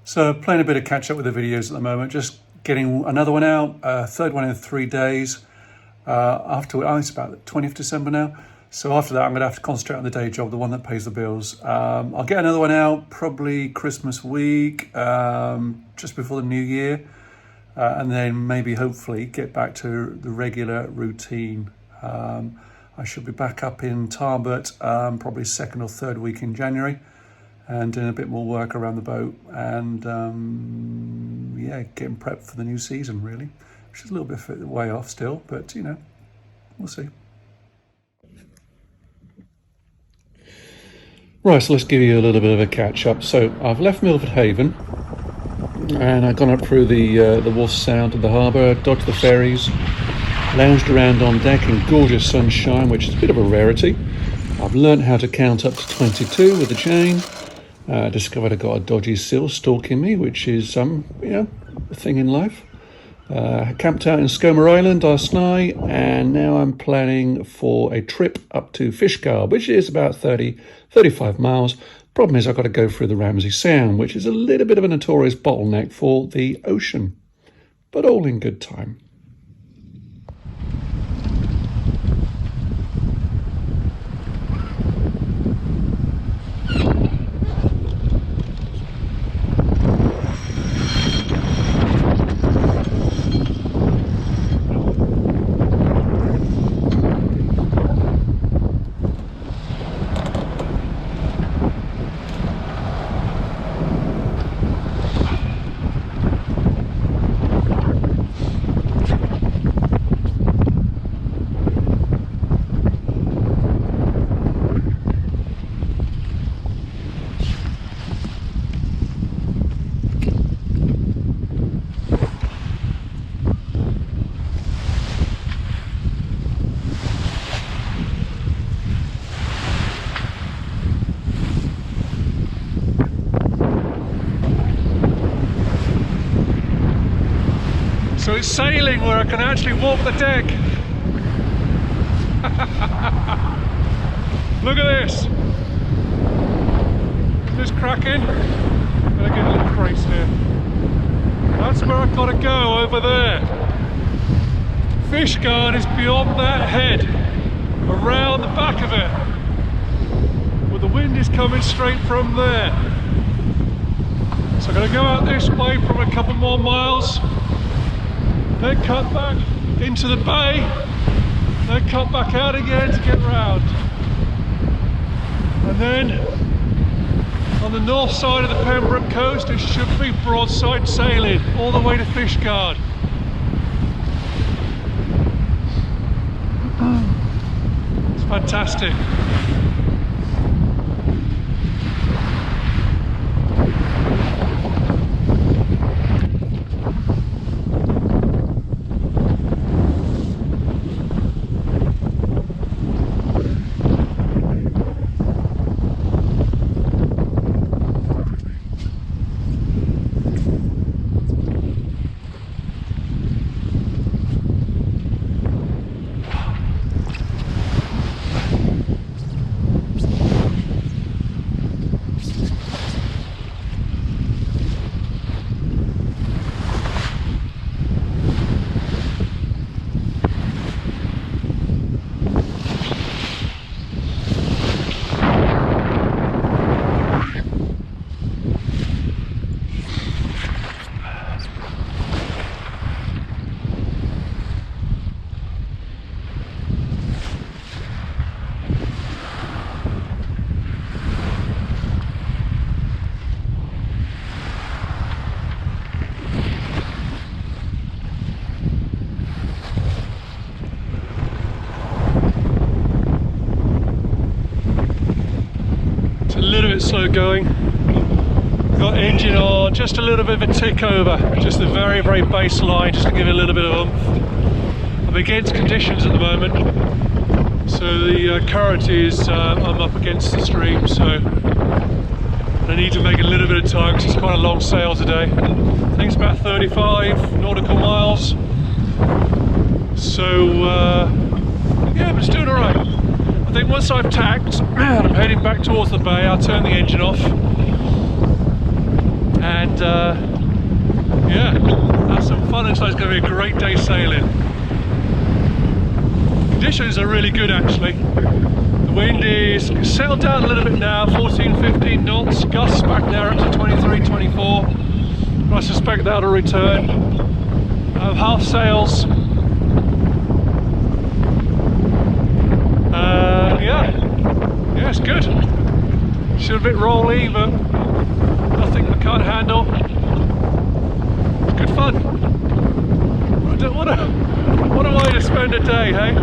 So playing a bit of catch up with the videos at the moment, just getting another one out, third one in 3 days. It's about the 20th December now. So after that, I'm going to have to concentrate on the day job, the one that pays the bills. I'll get another one out probably Christmas week, just before the new year. And then maybe hopefully get back to the regular routine. I should be back up in Tarbert probably second or third week in January, and doing a bit more work around the boat and getting prepped for the new season really, which is a little bit way off still, but we'll see. Right, so let's give you a little bit of a catch up. So I've left Milford Haven and I've gone up through the Wharf Sound to the harbour, dodged the ferries, lounged around on deck in gorgeous sunshine, which is a bit of a rarity. I've learnt how to count up to 22 with the chain. Discovered I got a dodgy seal stalking me, which is a thing in life. Camped out in Skomer Island last night, and now I'm planning for a trip up to Fishguard, which is about 35 miles. Problem is I've got to go through the Ramsey Sound, which is a little bit of a notorious bottleneck for the ocean, but all in good time. So it's sailing where I can actually walk the deck. Look at this. Isn't this cracking? I'm gonna get a little crease here. That's where I've got to go, over there. Fishguard is beyond that head, around the back of it. Well, the wind is coming straight from there. So I'm gonna go out this way for a couple more miles. Then cut back into the bay, then cut back out again to get round. And then on the north side of the Pembroke coast it should be broadside sailing all the way to Fishguard. It's fantastic. Slow going, got engine on, just a little bit of a tick over, just the very baseline, just to give it a little bit of oomph. I'm against conditions at the moment, so the current is, I'm up against the stream, so I need to make a little bit of time because it's quite a long sail today. I think it's about 35 nautical miles, so yeah, but it's doing alright. I think once I've tacked and I'm heading back towards the bay, I'll turn the engine off and yeah, have some fun. Looks like it's going to be a great day sailing. Conditions are really good actually. The wind is settled down a little bit now, 14-15 knots, gusts back there up to 23, 24, but I suspect that'll return. I have half sails. Yeah, it's good. Still a bit rolly, but nothing I can't handle. It's good fun. What a way to spend a day, hey?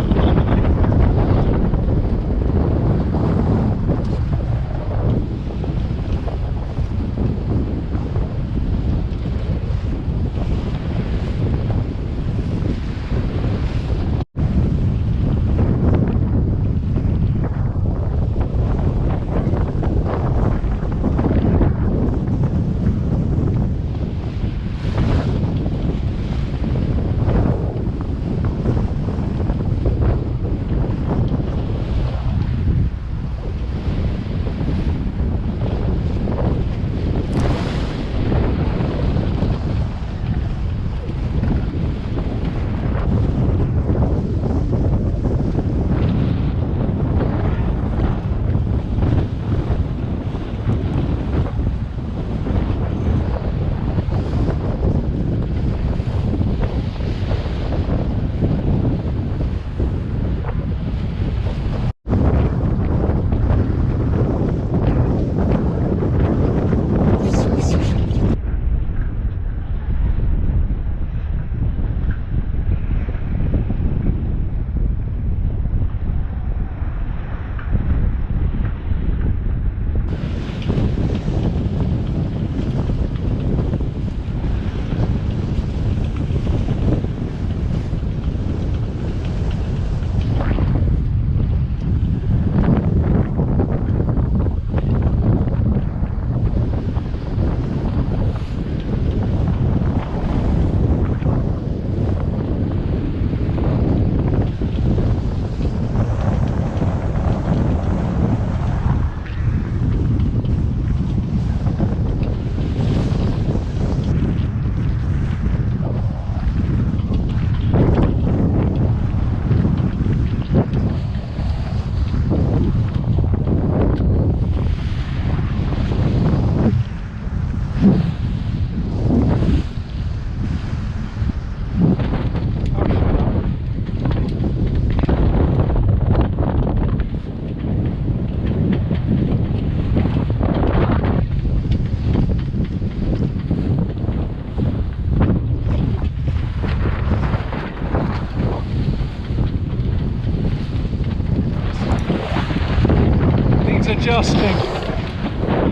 Adjusting.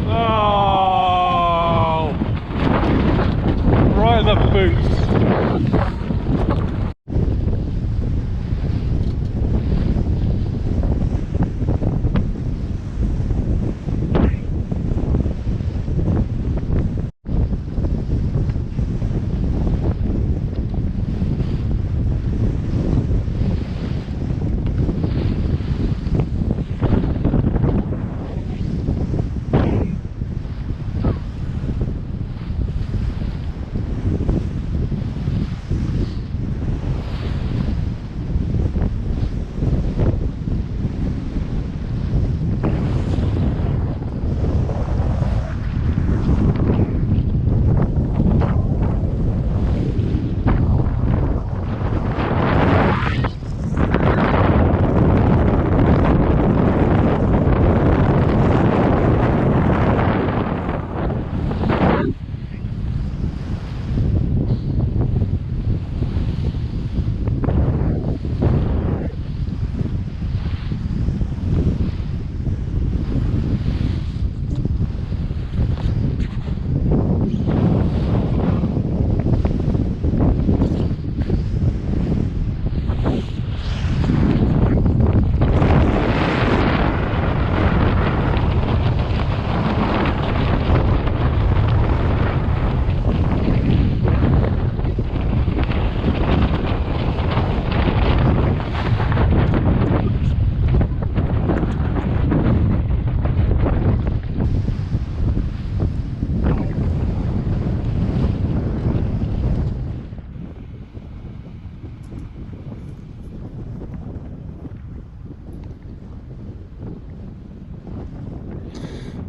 Oh, right in the boots.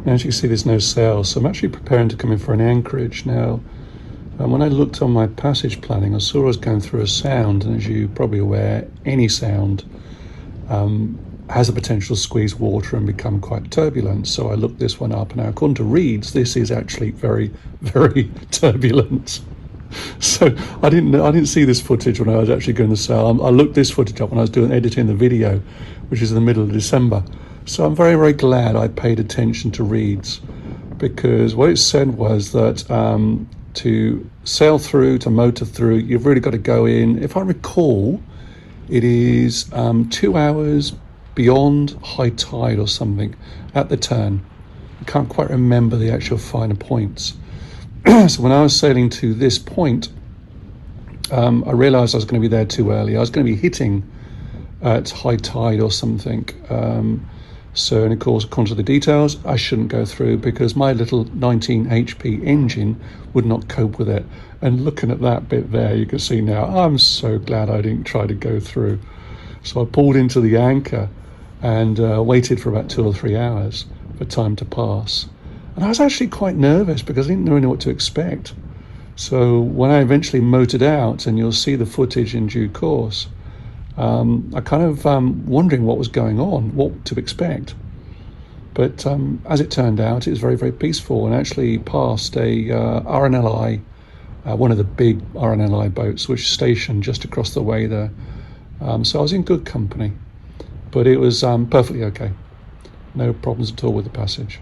Now, as you see, there's no sail, so I'm actually preparing to come in for an anchorage. Now, when I looked on my passage planning, I saw I was going through a sound, and as you're probably aware, any sound has the potential to squeeze water and become quite turbulent. So I looked this one up. Now, according to Reeds, this is actually very, very turbulent. So I didn't see this footage when I was actually going to sail. I looked this footage up when I was editing the video, which is in the middle of December. So I'm very, very glad I paid attention to Reeds, because what it said was that to sail through, to motor through, you've really got to go in. If I recall, it is 2 hours beyond high tide or something at the turn. I can't quite remember the actual finer points. So when I was sailing to this point, I realized I was going to be there too early. I was going to be hitting at high tide or something. And of course, according to the details, I shouldn't go through because my little 19 HP engine would not cope with it. And looking at that bit there, you can see now, I'm so glad I didn't try to go through. So I pulled into the anchor and waited for about 2 or 3 hours for time to pass. And I was actually quite nervous because I didn't really know what to expect. So when I eventually motored out, and you'll see the footage in due course, I kind of wondering what was going on, what to expect. But as it turned out, it was very, very peaceful, and actually passed a RNLI, one of the big RNLI boats, which is stationed just across the way there. So I was in good company, but it was perfectly okay. No problems at all with the passage.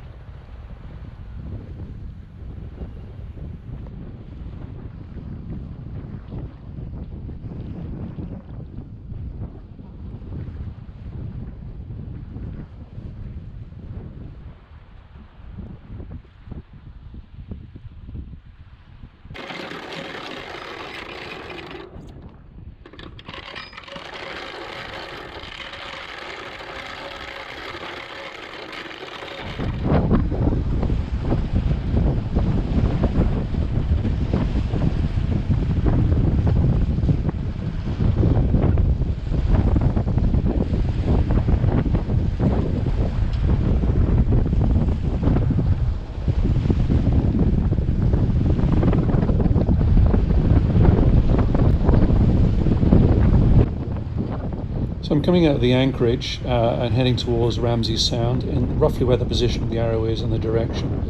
So I'm coming out of the anchorage and heading towards Ramsey Sound, in roughly where the position of the arrow is and the direction.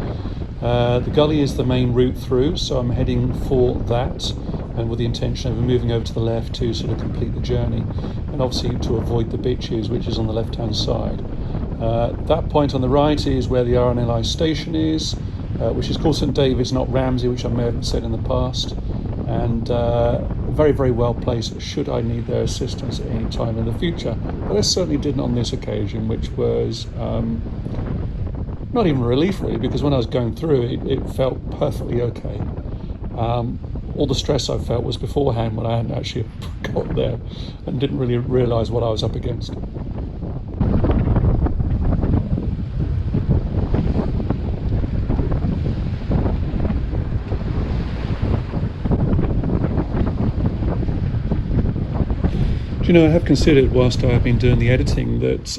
The gully is the main route through, so I'm heading for that, and with the intention of moving over to the left to sort of complete the journey, and obviously to avoid the bitches, which is on the left hand side. That point on the right is where the RNLI station is, which is called St David's, not Ramsey, which I may have said in the past, and very, very well placed should I need their assistance at any time in the future. But I certainly didn't on this occasion, which was not even a relief really, because when I was going through it felt perfectly okay. All the stress I felt was beforehand, when I hadn't actually got there and didn't really realise what I was up against. You know, I have considered, whilst I've been doing the editing, that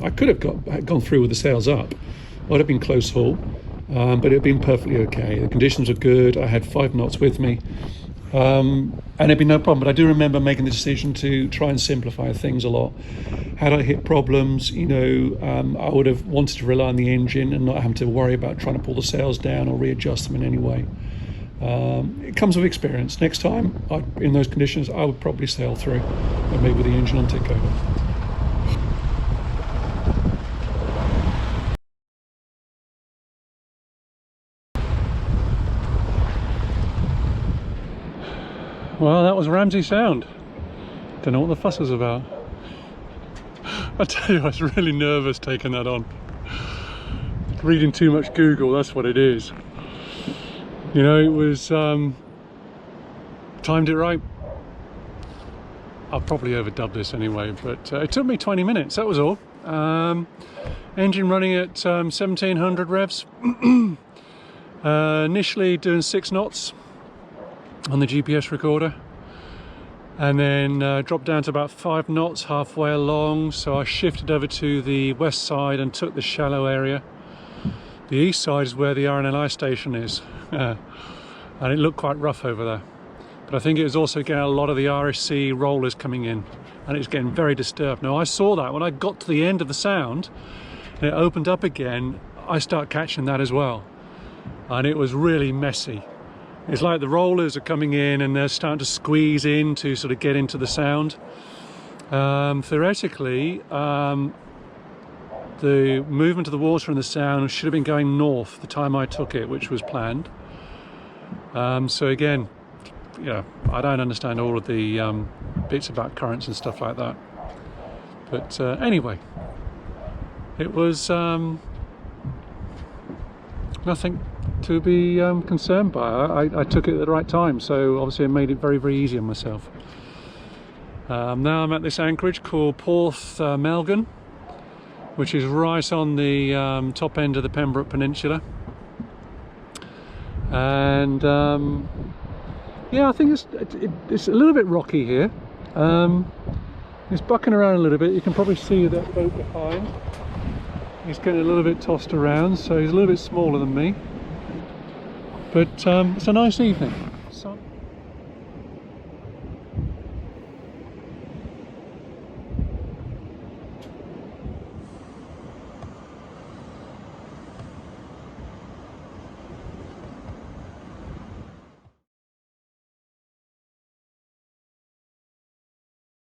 I could have gone through with the sails up. It would have been close haul, but it would have been perfectly okay. The conditions were good. I had 5 knots with me, and it'd be no problem. But I do remember making the decision to try and simplify things a lot. Had I hit problems, you know, I would have wanted to rely on the engine and not having to worry about trying to pull the sails down or readjust them in any way. It comes with experience. Next time, in those conditions, I would probably sail through, and maybe with the engine on tick over. Well, that was Ramsey Sound. Don't know what the fuss was about. I tell you, I was really nervous taking that on. Reading too much Google, that's what it is. You know, it was timed it right. I'll probably overdub this anyway, but it took me 20 minutes, that was all. Engine running at 1700 revs. Initially doing 6 knots on the GPS recorder, and then dropped down to about 5 knots halfway along, so I shifted over to the west side and took the shallow area. The east side is where the RNLI station is, and it looked quite rough over there. But I think it was also getting a lot of the RSC rollers coming in, and it's getting very disturbed. Now I saw that when I got to the end of the sound and it opened up again, I start catching that as well, and it was really messy. It's like the rollers are coming in and they're starting to squeeze in to sort of get into the sound. Theoretically, the movement of the water and the sound should have been going north the time I took it, which was planned. So again, yeah, I don't understand all of the bits about currents and stuff like that. But anyway, it was nothing to be concerned by. I took it at the right time, so obviously I made it very, very easy on myself. Now I'm at this anchorage called Porth Melgan, which is right on the top end of the Pembroke Peninsula. And yeah, I think it's a little bit rocky here. It's bucking around a little bit. You can probably see that boat behind. He's getting a little bit tossed around, so he's a little bit smaller than me. But it's a nice evening.